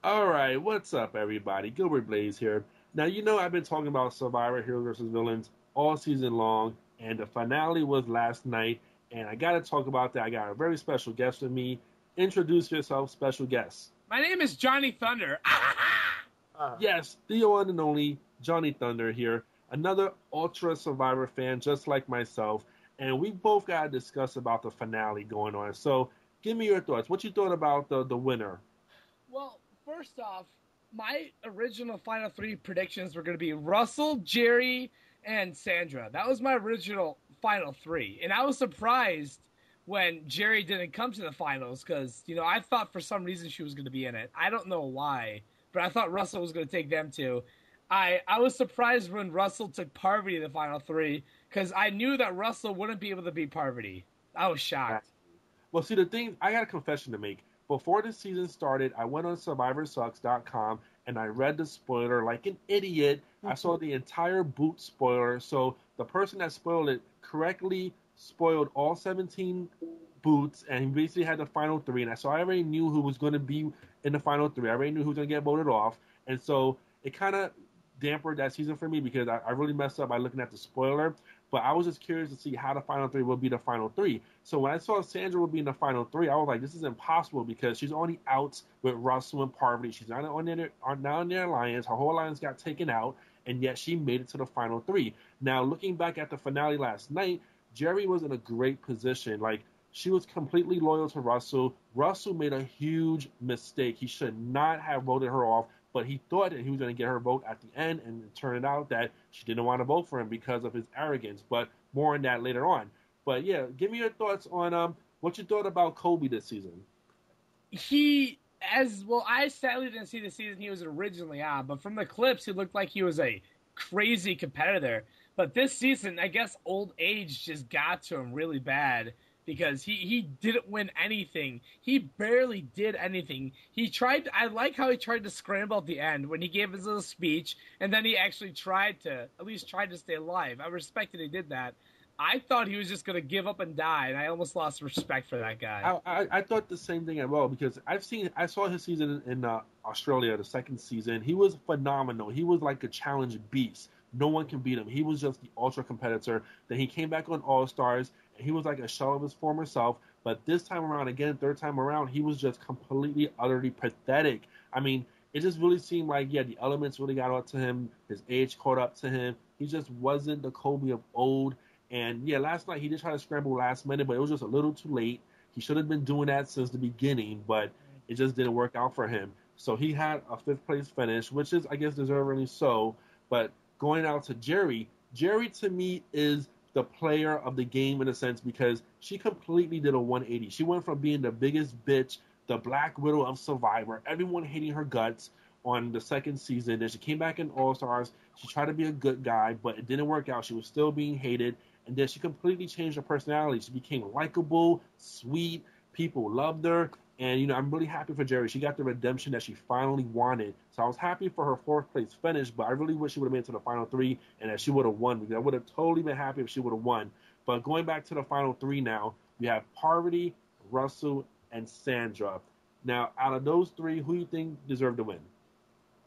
All right, what's up, everybody? Gilbert Blaze here. Now, I've been talking about Survivor Heroes versus Villains all season long, and the finale was last night, and I got to talk about that. I got a very special guest with me. Introduce yourself, special guest. My name is Johnny Thunder. Yes, the one and only Johnny Thunder here, another Ultra Survivor fan just like myself, and we both got to discuss about the finale going on. So, give me your thoughts. What you thought about the winner? Well, first off, my original final three predictions were going to be Russell, Jerry, and Sandra. That was my original final three. And I was surprised when Jerry didn't come to the finals because, I thought for some reason she was going to be in it. I don't know why, but I thought Russell was going to take them too. I was surprised when Russell took Parvati in the final three because I knew that Russell wouldn't be able to beat Parvati. I was shocked. Well, see, the thing, I got a confession to make. Before the season started, I went on SurvivorSucks.com and I read the spoiler like an idiot. I saw the entire boot spoiler. So the person that spoiled it correctly spoiled all 17 boots, and he basically had the final three. And so I already knew who was going to be in the final three. I already knew who was going to get voted off. And so it kind of dampened that season for me because I really messed up by looking at the spoiler. But I was just curious to see how the final three will be the final three. So when I saw Sandra would be in the final three, I was like, this is impossible because she's only out with Russell and Parvati. She's not on their alliance. Her whole alliance got taken out, and yet she made it to the final three. Now, looking back at the finale last night, Jerry was in a great position. Like, she was completely loyal to Russell. Russell made a huge mistake. He should not have voted her off, but he thought that he was going to get her vote at the end, and it turned out that she didn't want to vote for him because of his arrogance. But more on that later on. But yeah, give me your thoughts on what you thought about Kobe this season. He as well. I sadly didn't see the season he was originally on, but from the clips, he looked like he was a crazy competitor. But this season, I guess old age just got to him really bad because he didn't win anything. He barely did anything. He tried. I like how he tried to scramble at the end when he gave his little speech, and then he actually tried to at least tried to stay alive. I respect that he did that. I thought he was just going to give up and die, and I almost lost respect for that guy. I thought the same thing as well because I saw his season in Australia, the second season. He was phenomenal. He was like a challenge beast. No one can beat him. He was just the ultra competitor. Then he came back on All Stars, and he was like a shell of his former self. But this time around, again, third time around, he was just completely, utterly pathetic. I mean, it just really seemed like, yeah, the elements really got up to him. His age caught up to him. He just wasn't the Kobe of old. And yeah, last night he did try to scramble last minute, but it was just a little too late. He should have been doing that since the beginning, but it just didn't work out for him. So he had a fifth place finish, which is, I guess, deservedly so. But going out to Jerry, Jerry to me is the player of the game in a sense because she completely did a 180. She went from being the biggest bitch, the Black Widow of Survivor, everyone hating her guts on the second season. Then she came back in All Stars. She tried to be a good guy, but it didn't work out. She was still being hated. And then she completely changed her personality. She became likable, sweet. People loved her. And, I'm really happy for Jerry. She got the redemption that she finally wanted. So I was happy for her fourth place finish, but I really wish she would have made it to the final three and that she would have won because I would have totally been happy if she would have won. But going back to the final three now, we have Parvati, Russell, and Sandra. Now, out of those three, who do you think deserved to win?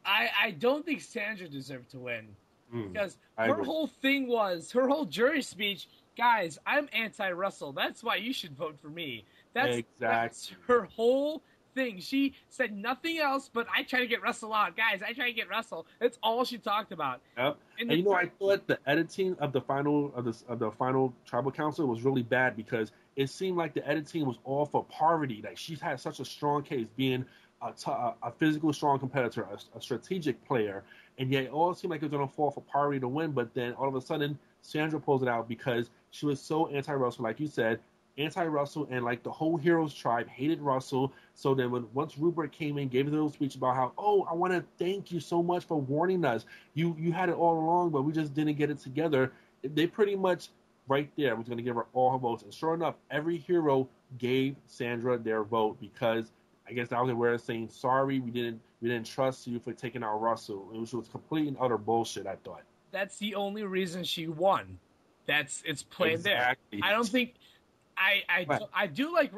I don't think Sandra deserved to win because I her agree. whole thing was her whole jury speech. Guys, I'm anti-Russell. That's why you should vote for me. That's Exactly. her whole thing. She said nothing else but I try to get Russell out. Guys, I try to get Russell. That's all she talked about. Yep. In And the I thought the editing of the final tribal council was really bad because it seemed like the editing was all for Parvati. Like she's had such a strong case, being a physical strong competitor, a strategic player, and yet it all seemed like it was going to fall for Parvati to win. But then all of a sudden, Sandra pulls it out because she was so anti-Russell, like you said, anti-Russell, and like the whole Heroes tribe hated Russell. So then when once Rupert came in, gave a little speech about how, oh, I want to thank you so much for warning us. You had it all along, but we just didn't get it together. They pretty much right there was going to give her all her votes, and sure enough, every hero gave Sandra their vote because I guess that was their way of saying sorry. We didn't trust you for taking out Russell. It was complete and utter bullshit. I thought. That's the only reason she won. It's plain there. Exactly. I don't think But I do like.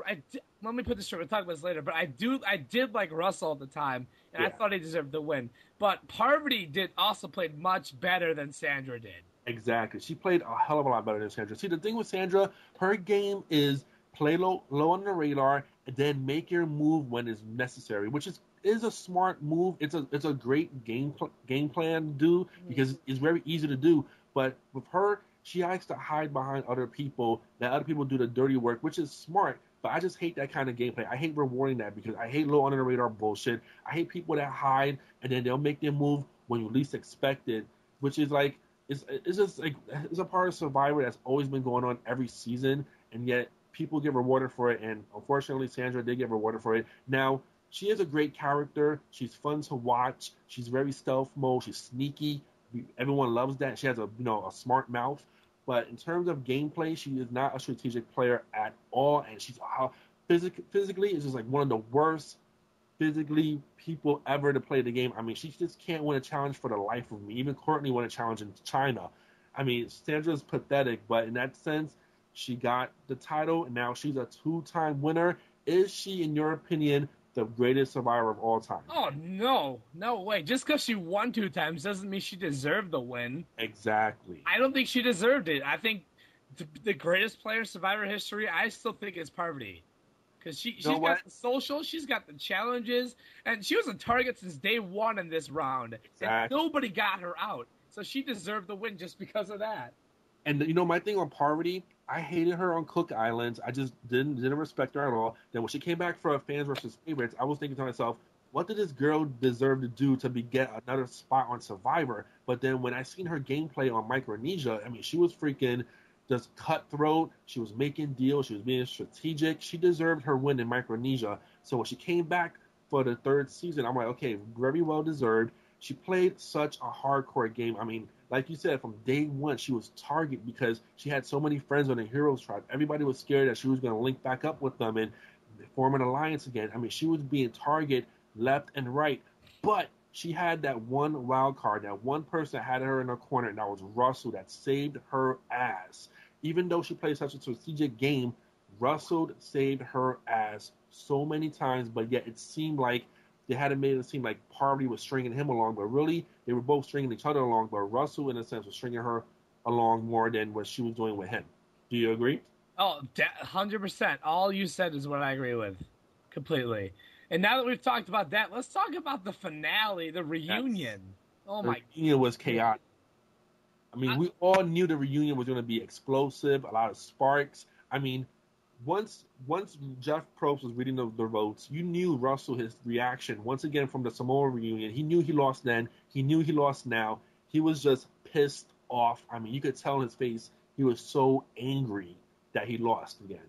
Let me put this straight. We'll talk about this later. But I did like Russell at the time, and I yeah, thought he deserved the win. But Parvati also played much better than Sandra did. exactly. She played a hell of a lot better than Sandra. See, the thing with Sandra, her game is play low on the radar, and then make your move when it's necessary, which is a smart move. It's a great game plan to do because it's very easy to do. But with her, she likes to hide behind other people, let other people do the dirty work, which is smart. But I just hate that kind of gameplay. I hate rewarding that because I hate low under the radar bullshit. I hate people that hide and then they'll make their move when you least expect it, which is like it's just like it's a part of Survivor that's always been going on every season, and yet people get rewarded for it. And unfortunately, Sandra did get rewarded for it. Now she is a great character. She's fun to watch. She's very stealth mode. She's sneaky. Everyone loves that. She has a smart mouth. But in terms of gameplay, she is not a strategic player at all, and she's physically is just like one of the worst physically people ever to play the game. I mean, she just can't win a challenge for the life of me. Even Courtney won a challenge in China. I mean, Sandra's pathetic, but in that sense, she got the title, and now she's a two-time winner. Is she, in your opinion, the greatest survivor of all time? Oh no, no way! Just because she won 2 times doesn't mean she deserved the win. Exactly. I don't think she deserved it. I think the greatest player in Survivor history, I still think is Parvati. Because she's got the social, she's got the challenges, and she was a target since day one in this round. Exactly. And nobody got her out. So she deserved the win just because of that. And my thing on Parvati, I hated her on Cook Islands. I just didn't respect her at all. Then when she came back for fans versus favorites, I was thinking to myself, what did this girl deserve to do to get another spot on Survivor? But then when I seen her gameplay on Micronesia, I mean, she was freaking just cutthroat. She was making deals. She was being strategic. She deserved her win in Micronesia. So when she came back for the third season, I'm like, okay, very well deserved. She played such a hardcore game. I mean, like you said, from day one, she was target because she had so many friends on the Heroes tribe. Everybody was scared that she was going to link back up with them and form an alliance again. I mean, she was being target left and right. But she had that one wild card, that one person that had her in her corner, and that was Russell, that saved her ass. Even though she played such a strategic game, Russell saved her ass so many times, but yet it seemed like they had made it seem like Parvati was stringing him along, but really they were both stringing each other along. But Russell, in a sense, was stringing her along more than what she was doing with him. Do you agree? Oh, 100%. All you said is what I agree with completely. And now that we've talked about that, let's talk about the finale, the reunion. The reunion was chaotic. I mean, we all knew the reunion was going to be explosive, a lot of sparks. I mean, once Jeff Probst was reading the votes, you knew Russell, his reaction, once again from the Samoa reunion, he knew he lost then, he knew he lost now. He was just pissed off. I mean, you could tell in his face he was so angry that he lost again.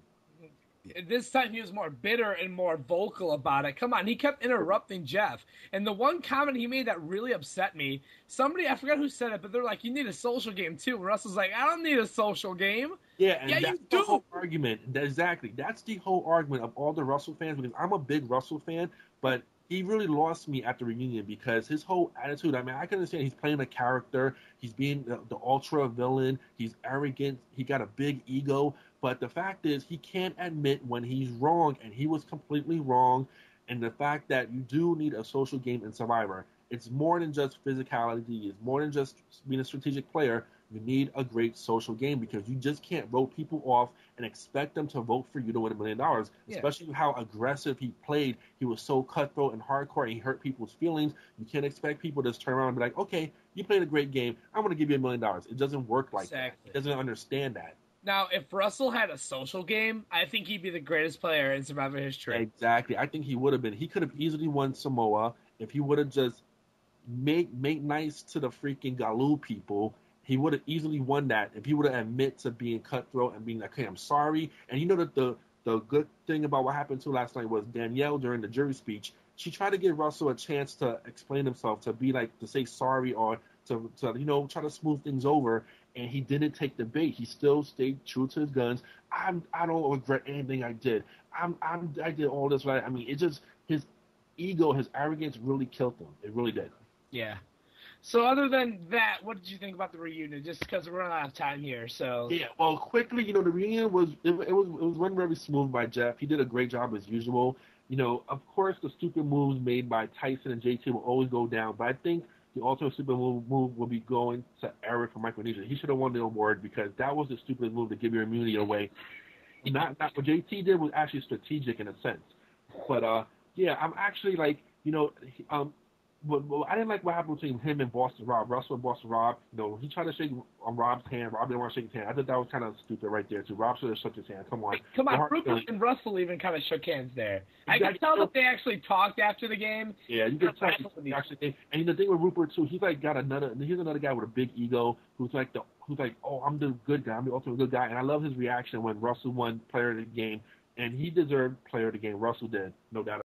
This time he was more bitter and more vocal about it. Come on, he kept interrupting Jeff. And the one comment he made that really upset me, I forgot who said it, but they're like, you need a social game too. And Russell's like, I don't need a social game. Yeah, and yeah, that's you the do. whole argument. Exactly. That's the whole argument of all the Russell fans, because I'm a big Russell fan, but he really lost me at the reunion because his whole attitude, I mean, I can understand he's playing a character, he's being the ultra villain, he's arrogant, he got a big ego, but the fact is he can't admit when he's wrong, and he was completely wrong. And the fact that you do need a social game in Survivor, it's more than just physicality, it's more than just being a strategic player. You need a great social game because you just can't vote people off and expect them to vote for you to win $1 million, especially how aggressive he played. He was so cutthroat and hardcore, and he hurt people's feelings. You can't expect people to just turn around and be like, okay, you played a great game, I'm going to give you $1 million. It doesn't work like that. He doesn't understand that. Now, if Russell had a social game, I think he'd be the greatest player in Survivor history. Exactly. I think he would have been. He could have easily won Samoa if he would have just make nice to the freaking Galu people. He would have easily won that if he would have admit to being cutthroat and being like, okay, I'm sorry. And you know that the good thing about what happened to last night was Danielle during the jury speech, she tried to give Russell a chance to explain himself, to be like, to say sorry or to try to smooth things over. And he didn't take the bait. He still stayed true to his guns. I don't regret anything I did. I did all this right. I mean, it just, his ego, his arrogance really killed him. It really did. Yeah. So other than that, what did you think about the reunion? Just because we're running out of time here, so Yeah, well, quickly, the reunion was run very smooth by Jeff. He did a great job as usual. Of course, the stupid moves made by Tyson and JT will always go down, but I think the ultimate stupid move will be going to Eric from Micronesia. He should have won the award because that was the stupid move to give your immunity away. Not what JT did was actually strategic in a sense, but yeah, I'm actually like But I didn't like what happened between him and Boston Rob. Russell and Boston Rob, he tried to shake Rob's hand. Rob didn't want to shake his hand. I thought that was kind of stupid right there, too. Rob should have shook his hand. Come on. Come on, Rupert and Russell even kind of shook hands there. Exactly. I could tell that they actually talked after the game. Yeah, you can tell. Actually, and the thing with Rupert too, he's got another guy with a big ego who's like, oh, I'm the good guy, I'm the ultimate good guy, and I love his reaction when Russell won Player of the Game, and he deserved Player of the Game. Russell did, no doubt.